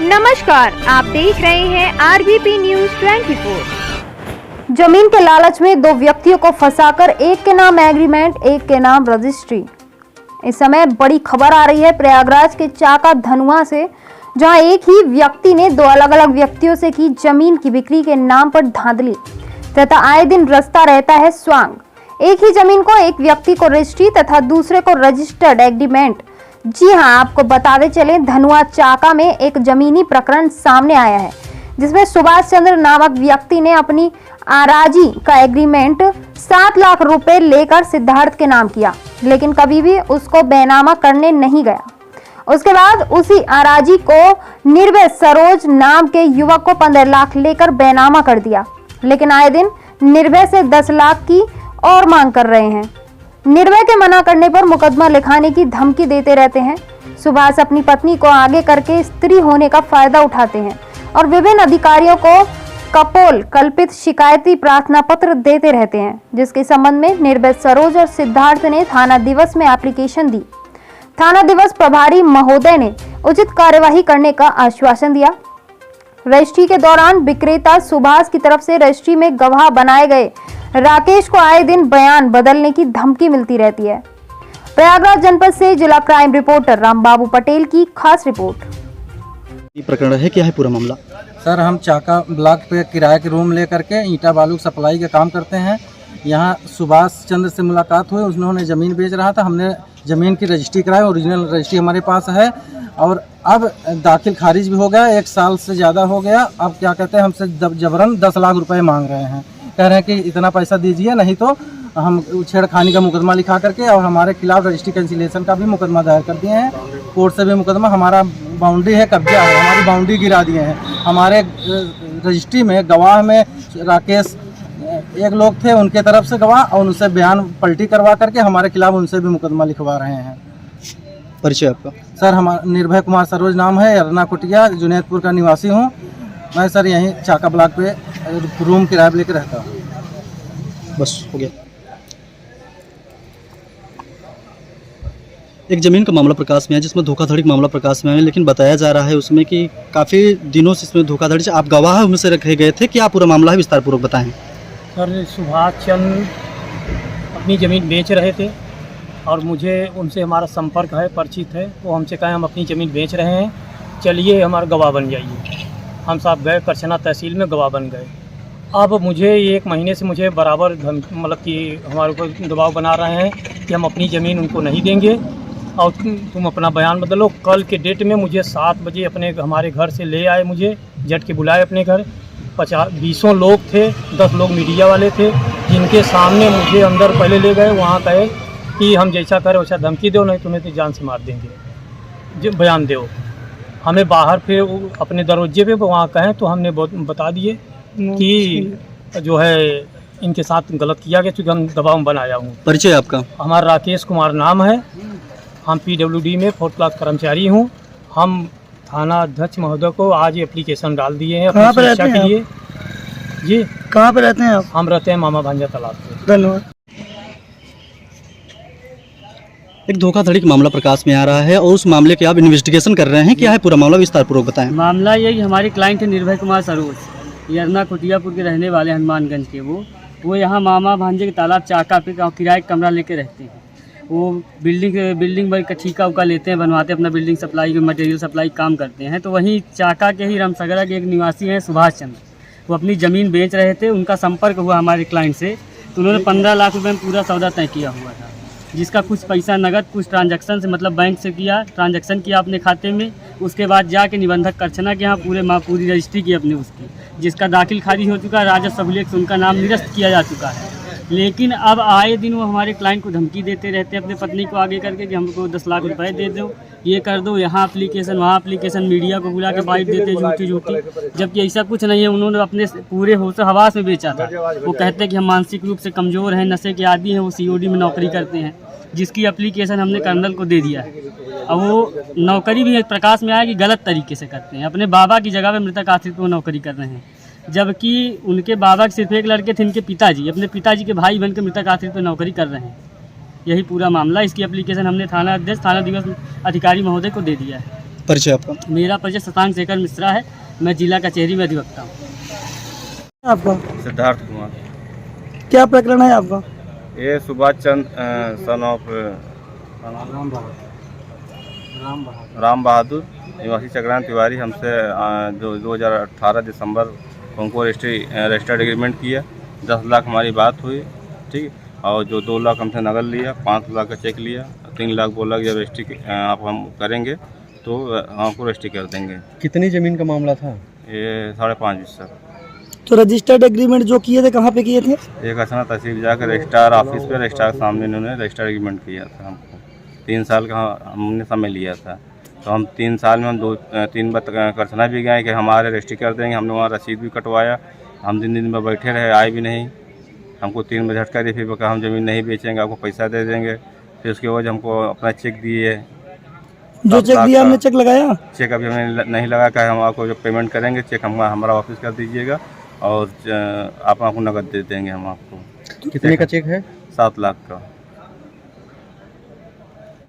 नमस्कार, आप देख रहे हैं आरबीपी न्यूज 24। जमीन के लालच में दो व्यक्तियों को फंसाकर एक के नाम एग्रीमेंट, एक के नाम रजिस्ट्री। इस समय बड़ी खबर आ रही है प्रयागराज के चाका धनुआ से, जहां एक ही व्यक्ति ने दो अलग अलग व्यक्तियों से की जमीन की बिक्री के नाम पर धांधली तथा आए दिन रचता रहता है स्वांग। एक ही जमीन को एक व्यक्ति को रजिस्ट्री तथा दूसरे को रजिस्टर्ड एग्रीमेंट। जी हां, आपको बताते चले धनुआ चाका में एक जमीनी प्रकरण सामने आया है, जिसमें सुभाष चंद्र नामक व्यक्ति ने अपनी आराजी का एग्रीमेंट 7 लाख रुपए लेकर सिद्धार्थ के नाम किया, लेकिन कभी भी उसको बेनामा करने नहीं गया। उसके बाद उसी आराजी को निर्भय सरोज नाम के युवक को 15 लाख लेकर बेनामा कर दिया, लेकिन आए दिन निर्भय से 10 लाख की और मांग कर रहे हैं। निर्भय के मना करने पर मुकदमा लिखाने की धमकी देते रहते हैं। सुभाष अपनी पत्नी को आगे करके स्त्री होने का फायदा उठाते हैं और विभिन्न अधिकारियों को कपोल कल्पित शिकायती प्रार्थना पत्र देते रहते हैं, जिसके संबंध में निर्भय सरोज और सिद्धार्थ ने थाना दिवस में एप्लीकेशन दी। थाना दिवस प्रभारी महोदय ने उचित कार्यवाही करने का आश्वासन दिया। रजिस्ट्री के दौरान विक्रेता सुभाष की तरफ से रजिस्ट्री में गवाह बनाए गए राकेश को आए दिन बयान बदलने की धमकी मिलती रहती है। प्रयागराज जनपद से जिला क्राइम रिपोर्टर रामबाबू पटेल की खास रिपोर्ट। ये प्रकरण है, क्या है पूरा मामला? सर, हम चाका ब्लॉक पे किराए के रूम लेकर के ईंटा बालू सप्लाई का काम करते हैं। यहाँ सुभाष चंद्र से मुलाकात हुई, उन्होंने ज़मीन बेच रहा था, हमने ज़मीन की रजिस्ट्री कराई, ओरिजिनल रजिस्ट्री हमारे पास है और अब दाखिल खारिज भी हो गया, 1 साल से ज़्यादा हो गया। अब क्या कहते हैं, हमसे जबरन 10 लाख रुपए मांग रहे हैं, कह रहे हैं कि इतना पैसा दीजिए नहीं तो हम छेड़खानी का मुकदमा लिखा करके और हमारे खिलाफ रजिस्ट्री कैंसिलेशन का भी मुकदमा दायर कर दिए हैं। कोर्ट से भी मुकदमा, हमारा बाउंड्री है, कब्जा है, हमारी बाउंड्री गिरा दिए हैं। हमारे रजिस्ट्री में गवाह में राकेश एक लोग थे, उनके तरफ से गवाह, और उनसे बयान पलटी करवा करके हमारे खिलाफ उनसे भी मुकदमा लिखवा रहे हैं। परिचय आपका? सर, हमारा निर्भय कुमार सरोज नाम है, अरना कुटिया, जुनैदपुर का निवासी हूँ मैं। सर, यहीं चाका ब्लॉक पे रूम किराए पे लेकर रहता हूँ। बस हो गया। एक ज़मीन का मामला प्रकाश में है, जिसमें धोखाधड़ी का मामला प्रकाश में है, लेकिन बताया जा रहा है उसमें कि काफ़ी दिनों से इसमें धोखाधड़ी से आप गवाह उनसे रखे गए थे। क्या पूरा मामला है, विस्तारपूर्वक बताएं। सर, सुभाष चंद्र अपनी ज़मीन बेच रहे थे और मुझे उनसे हमारा संपर्क है, परिचित है। वो हमसे कहें हम अपनी ज़मीन बेच रहे हैं, चलिए हमारा गवाह बन जाइए। हम साहब गए, करछना तहसील में गवाह बन गए। अब मुझे 1 महीने से मुझे बराबर मतलब कि हमारे ऊपर दबाव बना रहे हैं कि हम अपनी ज़मीन उनको नहीं देंगे और तुम अपना बयान बदलो। कल के डेट में मुझे 7 बजे हमारे घर से ले आए, मुझे जट के बुलाए अपने घर। 20 लोग थे, 10 लोग मीडिया वाले थे, जिनके सामने मुझे अंदर पहले ले गए। वहाँ कहे कि हम जैसा करें वैसा धमकी दो, नहीं तुम्हें तो जान से मार देंगे, जो बयान दो। हमें बाहर फिर अपने दरवाजे पे वहाँ कहें तो हमने बता दिए कि जो है इनके साथ गलत किया गया, क्योंकि हम दबाव में बनाया हूँ। परिचय आपका? हमारा राकेश कुमार नाम है, हम PWD में 4th क्लास कर्मचारी हूँ। हम थाना अध्यक्ष महोदय को आज एप्लीकेशन डाल दिए हैं अपनी सुरक्षा के लिए। जी, कहाँ पे रहते हैं आप? हम रहते हैं मामा भांजा तालाब पे। धन्यवाद। एक धोखाधड़ी का मामला प्रकाश में आ रहा है और उस मामले के आप इन्वेस्टिगेशन कर रहे हैं, क्या है पूरा मामला, विस्तारपूर्वक बताएं। मामला यही, हमारे क्लाइंट है निर्भय कुमार सरोज, ये अरना कुटियापुर के रहने वाले, हनुमानगंज के। वो यहाँ मामा भांजे के तालाब चाका पे किराए कमरा लेके रहते हैं। वो बिल्डिंग का ठीका उका लेते हैं, बनवाते हैं, अपना बिल्डिंग सप्लाई मटेरियल सप्लाई काम करते हैं। तो वहीं चाका के ही रामसगरा के एक निवासी हैं सुभाष चंद्र, वो अपनी ज़मीन बेच रहे थे। उनका संपर्क हुआ हमारे क्लाइंट से, तो उन्होंने 15 लाख रुपये में पूरा सौदा तय किया हुआ था, जिसका कुछ पैसा नगद, कुछ ट्रांजैक्शन से मतलब बैंक से किया, ट्रांजैक्शन किया अपने खाते में। उसके बाद जाके निबंधक करछना के यहाँ पूरी रजिस्ट्री की अपने उसकी, जिसका दाखिल खारिज हो चुका है, राजस्व अभिलेख से उनका नाम निरस्त किया जा चुका है। लेकिन अब आए दिन वो हमारे क्लाइंट को धमकी देते रहते हैं, अपने पत्नी को आगे करके कि हमको 10 लाख रुपए दे दो, ये कर दो, यहाँ एप्लीकेशन वहाँ एप्लीकेशन, मीडिया को बुला के बाइट देते झूठी, जबकि ऐसा कुछ नहीं है। उन्होंने अपने पूरे होश हवास में बेचा था। वो कहते हैं कि हम मानसिक रूप से कमज़ोर हैं, नशे के आदी हैं, वो COD में नौकरी करते हैं, जिसकी एप्लीकेशन हमने कर्नल को दे दिया है। अब वो नौकरी भी प्रकाश में आया कि गलत तरीके से करते हैं, अपने बाबा की जगह पे मृतक आश्रित को नौकरी कर रहे हैं, जबकि उनके बाबा के सिर्फ एक लड़के थे, इनके पिताजी अपने पिताजी के भाई बन के मृतक आश्रित पे नौकरी कर रहे हैं। यही पूरा मामला। इसकी एप्लीकेशन हमने थाना अध्यक्ष, थाना दिवस अधिकारी महोदय को दे दिया है। परिचय आपका? मेरा परिचय शतांक शेखर मिश्रा है, मैं जिला कचहरी में अधिवक्ता हूँ। आपका सिद्धार्थ कुमार। क्या प्रकरण है आपका? ये सुभाष चंद्र सन ऑफ राम बहादुर निवासी चक्रांत तिवारी हमसे जो 2018 दिसंबर को उनको रजिस्टर्ड एग्रीमेंट किया। 10 लाख हमारी बात हुई, ठीक। और जो 2 लाख हमसे नकद लिया, 5 लाख का चेक लिया, 3 लाख बोला कि जब रजिस्ट्री आप हम करेंगे तो आपको रजिस्ट्री कर देंगे। कितनी ज़मीन का मामला था? ये 5.5 बिस्सा। तो रजिस्टर्ड एग्रीमेंट जो किए थे कहाँ पे किए थे? एक असना तहसील जाकर रजिस्ट्रार ऑफिस पे रजिस्ट्रार के सामने इन्होंने रजिस्टर्ड एग्रीमेंट किया था। हमको 3 साल का हमने समय लिया था, तो हम 3 साल में हम 2-3 बार करसना भी गए कि हमारे रजिस्ट्री कर देंगे। हमने वहाँ रसीद भी कटवाया। हम दिन में बैठे रहे, आए भी नहीं। हमको 3 बजे झटका दी, फिर कहा हम ज़मीन नहीं बेचेंगे, आपको पैसा दे देंगे। फिर उसके बाद हमको अपना चेक दिए। जो चेक दिया हमने चेक लगाया? चेक अभी हमने नहीं लगा, कहा हम आपको जो पेमेंट करेंगे चेक हमारा वापस कर दीजिएगा और आप आपको नकद दे देंगे हम आपको। कितने का चेक है? 7 लाख का।